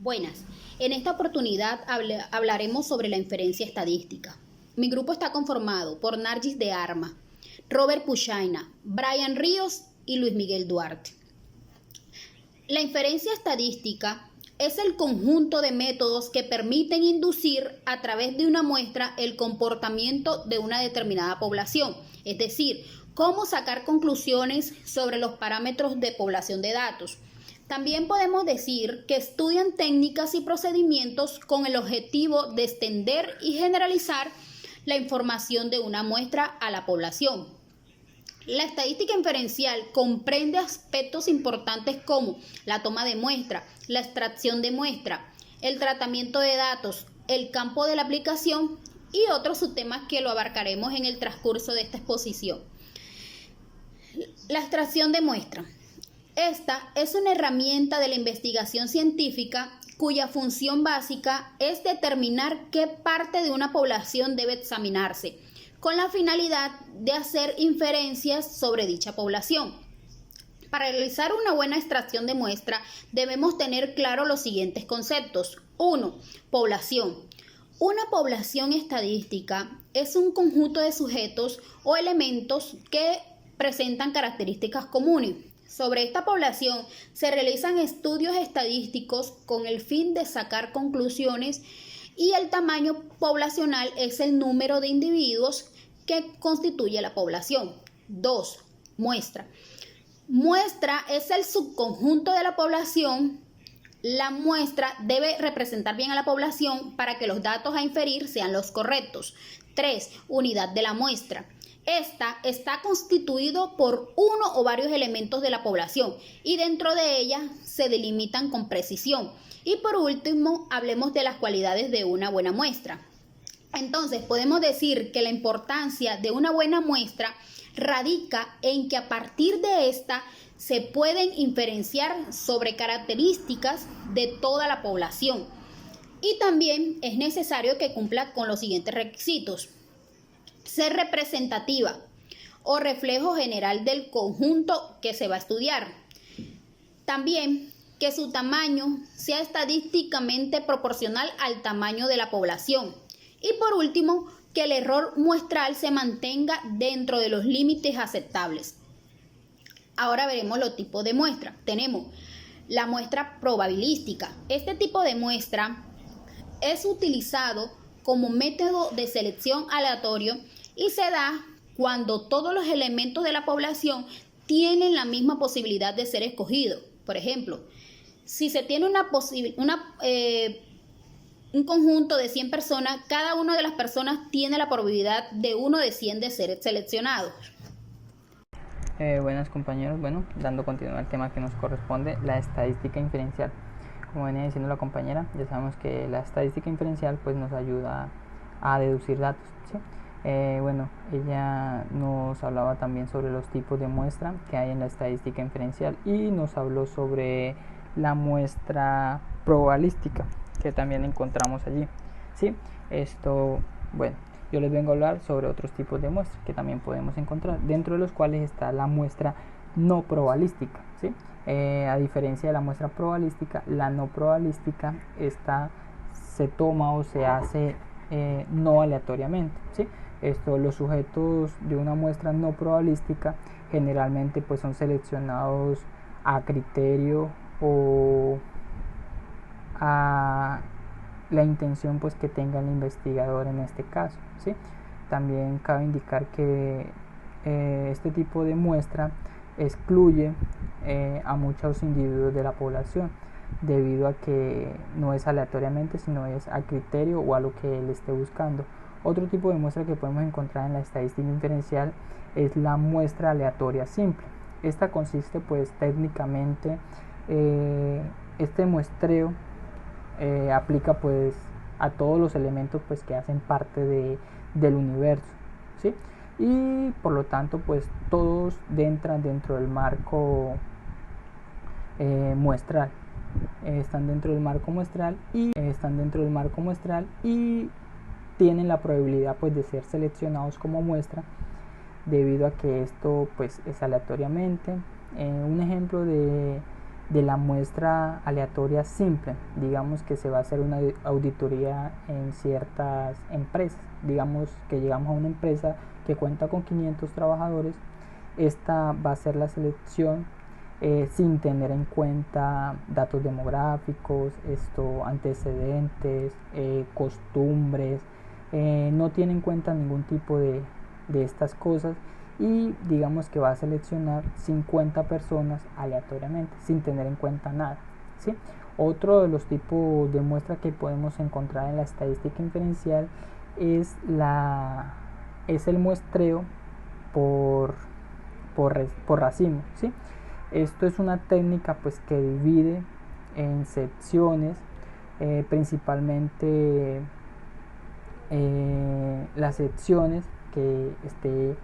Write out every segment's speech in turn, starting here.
Buenas, en esta oportunidad hablaremos sobre la inferencia estadística. Mi grupo está conformado por Nargis de Arma, Robert Puchaina, Brian Ríos y Luis Miguel Duarte. La inferencia estadística es el conjunto de métodos que permiten inducir a través de una muestra el comportamiento de una determinada población, es decir, cómo sacar conclusiones sobre los parámetros de población de datos. También podemos decir que estudian técnicas y procedimientos con el objetivo de extender y generalizar la información de una muestra a la población. La estadística inferencial comprende aspectos importantes como la toma de muestra, la extracción de muestra, el tratamiento de datos, el campo de la aplicación y otros subtemas que lo abarcaremos en el transcurso de esta exposición. La extracción de muestra. Esta es una herramienta de la investigación científica cuya función básica es determinar qué parte de una población debe examinarse, con la finalidad de hacer inferencias sobre dicha población. Para realizar una buena extracción de muestra debemos tener claro los siguientes conceptos. 1. Población. Una población estadística es un conjunto de sujetos o elementos que presentan características comunes. Sobre esta población se realizan estudios estadísticos con el fin de sacar conclusiones y el tamaño poblacional es el número de individuos que constituye la población. 2. Muestra. Muestra es el subconjunto de la población. La muestra debe representar bien a la población para que los datos a inferir sean los correctos. 3. Unidad de la muestra. Esta está constituido por uno o varios elementos de la población y dentro de ella se delimitan con precisión. Y por último, hablemos de las cualidades de una buena muestra. Entonces, podemos decir que la importancia de una buena muestra radica en que a partir de esta se pueden inferenciar sobre características de toda la población. Y también es necesario que cumpla con los siguientes requisitos. Ser representativa o reflejo general del conjunto que se va a estudiar. También que su tamaño sea estadísticamente proporcional al tamaño de la población. Y por último, que el error muestral se mantenga dentro de los límites aceptables. Ahora veremos los tipos de muestra. Tenemos la muestra probabilística. Este tipo de muestra es utilizado como método de selección aleatorio y se da cuando todos los elementos de la población tienen la misma posibilidad de ser escogidos. Por ejemplo, si se tiene un conjunto de 100 personas, cada una de las personas tiene la probabilidad de 1 de 100 de ser seleccionados. Buenas compañeros, dando continuidad al tema que nos corresponde, la estadística inferencial. Como venía diciendo la compañera, ya sabemos que la estadística inferencial pues nos ayuda a deducir datos, ¿sí? Ella nos hablaba también sobre los tipos de muestra que hay en la estadística inferencial y nos habló sobre la muestra probabilística que también encontramos allí, ¿sí? Yo les vengo a hablar sobre otros tipos de muestras que también podemos encontrar, dentro de los cuales está la muestra no probabilística, ¿sí? A diferencia de la muestra probabilística, la no probabilística se toma o se hace no aleatoriamente, ¿sí? Los sujetos de una muestra no probabilística generalmente pues son seleccionados a criterio o a la intención pues que tenga el investigador en este caso, ¿sí? También cabe indicar que este tipo de muestra excluye a muchos individuos de la población debido a que no es aleatoriamente, sino es a criterio o a lo que él esté buscando. Otro tipo de muestra que podemos encontrar en la estadística inferencial es la muestra aleatoria simple. Esta consiste pues técnicamente, este muestreo aplica pues a todos los elementos pues que hacen parte del universo, ¿sí? Y por lo tanto pues todos entran dentro del marco muestral, están dentro del marco muestral y tienen la probabilidad pues de ser seleccionados como muestra debido a que esto pues es aleatoriamente. Un ejemplo de de la muestra aleatoria simple. Digamos que se va a hacer una auditoría en ciertas empresas. Digamos que llegamos a una empresa que cuenta con 500 trabajadores. Esta va a ser la selección sin tener en cuenta datos demográficos, antecedentes, costumbres. No tiene en cuenta ningún tipo de estas cosas, y digamos que va a seleccionar 50 personas aleatoriamente sin tener en cuenta nada, ¿sí? Otro de los tipos de muestra que podemos encontrar en la estadística inferencial es el muestreo por, por racimo, ¿sí? Esto es una técnica pues que divide en secciones, principalmente las secciones que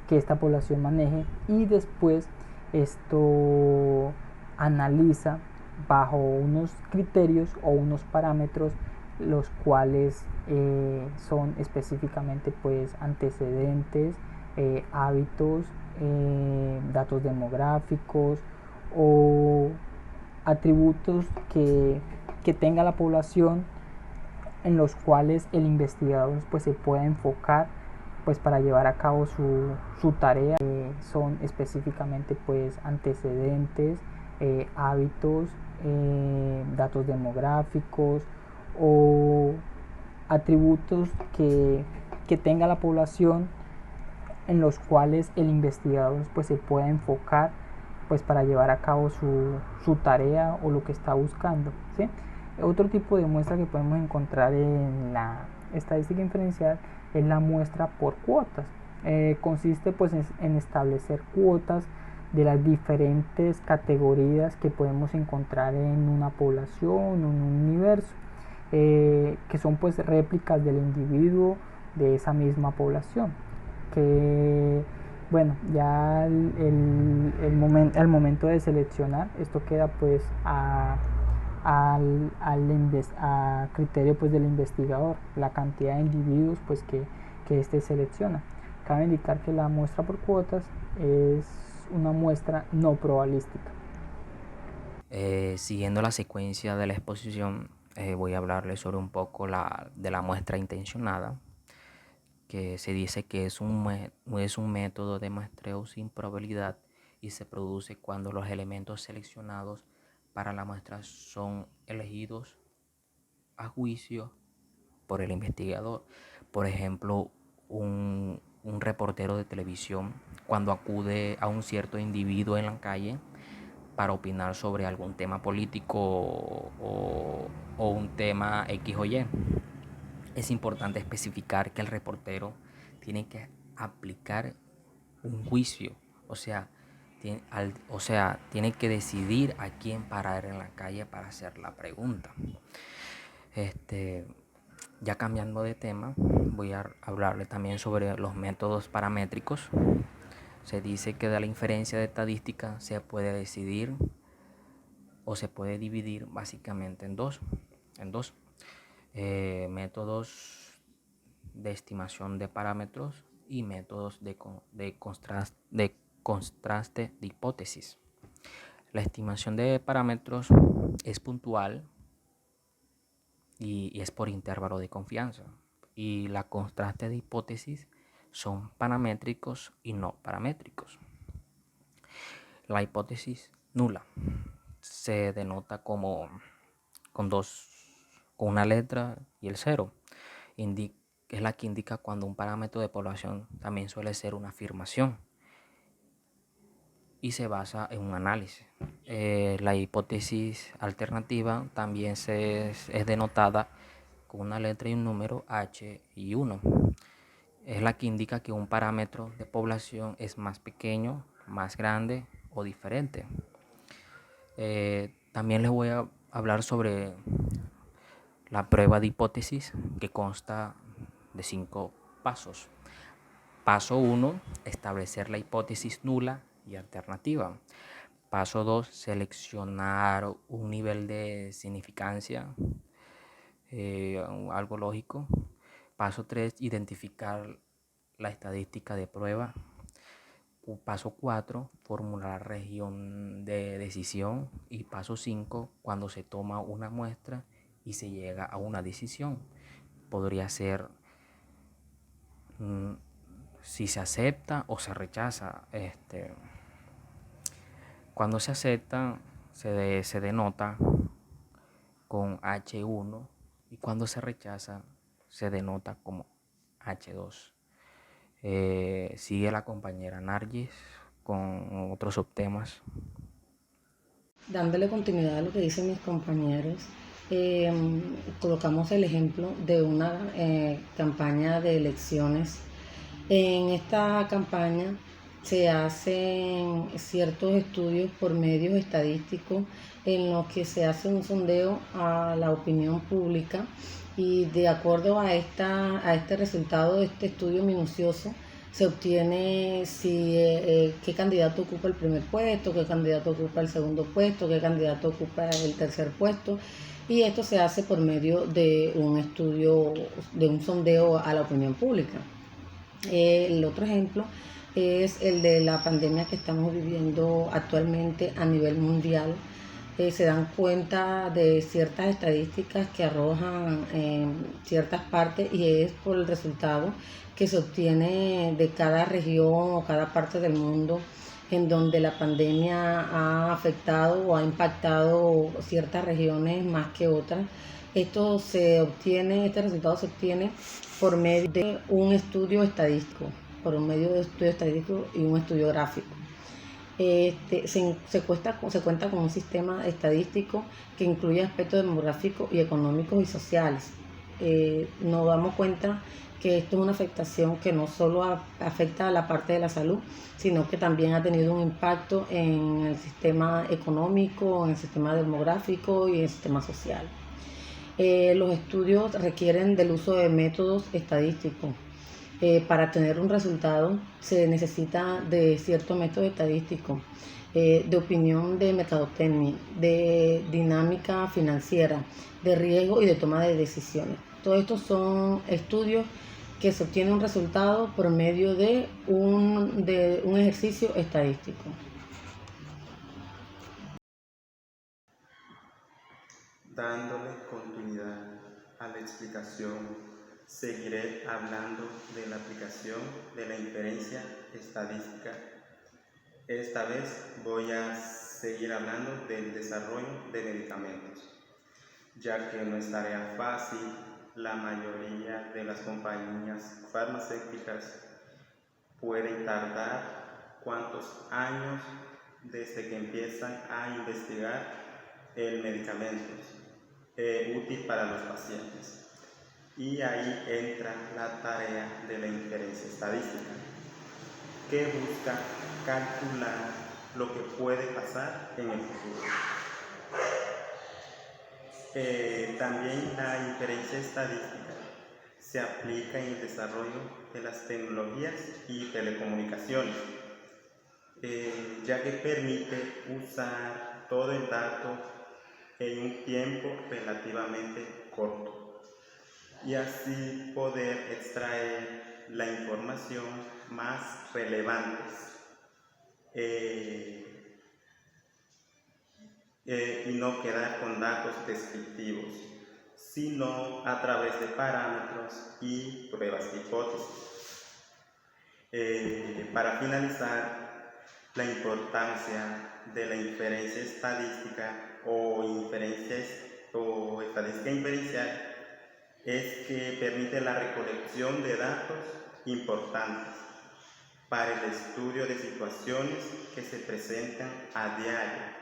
esta población maneje, y después esto analiza bajo unos criterios o unos parámetros, los cuales son específicamente pues antecedentes, hábitos, datos demográficos o atributos que tenga la población, en los cuales el investigador pues se puede enfocar pues para llevar a cabo su tarea. Son específicamente pues antecedentes, hábitos, datos demográficos o atributos que tenga la población, en los cuales el investigador pues se puede enfocar pues para llevar a cabo su tarea o lo que está buscando, ¿sí? Otro tipo de muestra que podemos encontrar en la estadística inferencial es la muestra por cuotas. Consiste pues en establecer cuotas de las diferentes categorías que podemos encontrar en una población, en un universo, que son pues réplicas del individuo de esa misma población, que bueno, ya al momento de seleccionar, esto queda pues a criterio pues del investigador, la cantidad de individuos pues que éste selecciona. Cabe indicar que la muestra por cuotas es una muestra no probabilística. Siguiendo la secuencia de la exposición, voy a hablarles sobre un poco de la muestra intencionada, que se dice que es un método de muestreo sin probabilidad y se produce cuando los elementos seleccionados para la muestra son elegidos a juicio por el investigador. Por ejemplo, un reportero de televisión, cuando acude a un cierto individuo en la calle para opinar sobre algún tema político o un tema X o Y. Es importante especificar que el reportero tiene que aplicar un juicio, o sea, tiene que decidir a quién parar en la calle para hacer la pregunta. Ya cambiando de tema, voy a hablarle también sobre los métodos paramétricos. Se dice que de la inferencia de estadística se puede decidir o se puede dividir básicamente en dos métodos de estimación de parámetros y métodos de contraste de hipótesis. La estimación de parámetros es puntual y es por intervalo de confianza, y la contraste de hipótesis son paramétricos y no paramétricos. La hipótesis nula se denota con una letra y el cero. Es la que indica cuando un parámetro de población también suele ser una afirmación y se basa en un análisis. La hipótesis alternativa también es denotada con una letra y un número H y 1. Es la que indica que un parámetro de población es más pequeño, más grande o diferente. También les voy a hablar sobre la prueba de hipótesis, que consta de 5 pasos. Paso 1, establecer la hipótesis nula y alternativa. Paso 2, seleccionar un nivel de significancia, algo lógico. Paso 3, identificar la estadística de prueba. Paso 4, formular región de decisión. Y paso 5, cuando se toma una muestra y se llega a una decisión. Podría ser si se acepta o se rechaza. Cuando se acepta se denota con H1 y cuando se rechaza se denota como H2. Sigue la compañera Nargis con otros subtemas. Dándole continuidad a lo que dicen mis compañeros, colocamos el ejemplo de una campaña de elecciones. En esta campaña se hacen ciertos estudios por medios estadísticos en los que se hace un sondeo a la opinión pública y de acuerdo a este resultado de este estudio minucioso se obtiene qué candidato ocupa el primer puesto, qué candidato ocupa el segundo puesto, qué candidato ocupa el tercer puesto, y esto se hace por medio de un estudio, de un sondeo a la opinión pública. El otro ejemplo es el de la pandemia que estamos viviendo actualmente a nivel mundial. Se dan cuenta de ciertas estadísticas que arrojan ciertas partes y es por el resultado que se obtiene de cada región o cada parte del mundo en donde la pandemia ha afectado o ha impactado ciertas regiones más que otras. Este resultado se obtiene por medio de un estudio estadístico, y un estudio gráfico. Se cuenta con un sistema estadístico que incluye aspectos demográficos y económicos y sociales. Nos damos cuenta que esto es una afectación que no solo afecta a la parte de la salud, sino que también ha tenido un impacto en el sistema económico, en el sistema demográfico y en el sistema social. Los estudios requieren del uso de métodos estadísticos. Para tener un resultado se necesita de ciertos métodos estadísticos, de opinión de mercadotecnia, de dinámica financiera, de riesgo y de toma de decisiones. Todos estos son estudios que se obtiene un resultado por medio de un ejercicio estadístico. Dándole continuidad a la explicación, seguiré hablando de la aplicación de la inferencia estadística. Esta vez voy a seguir hablando del desarrollo de medicamentos, ya que no es tarea fácil. La mayoría de las compañías farmacéuticas pueden tardar cuántos años desde que empiezan a investigar el medicamento útil para los pacientes. Y ahí entra la tarea de la inferencia estadística, que busca calcular lo que puede pasar en el futuro. También la inferencia estadística se aplica en el desarrollo de las tecnologías y telecomunicaciones, ya que permite usar todo el dato en un tiempo relativamente corto y así poder extraer la información más relevante y no quedar con datos descriptivos, sino a través de parámetros y pruebas de hipótesis. Para finalizar, la importancia de la inferencia estadística o estadística inferencial es que permite la recolección de datos importantes para el estudio de situaciones que se presentan a diario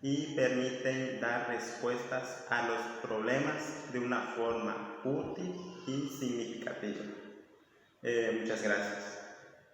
y permiten dar respuestas a los problemas de una forma útil y significativa. Muchas gracias.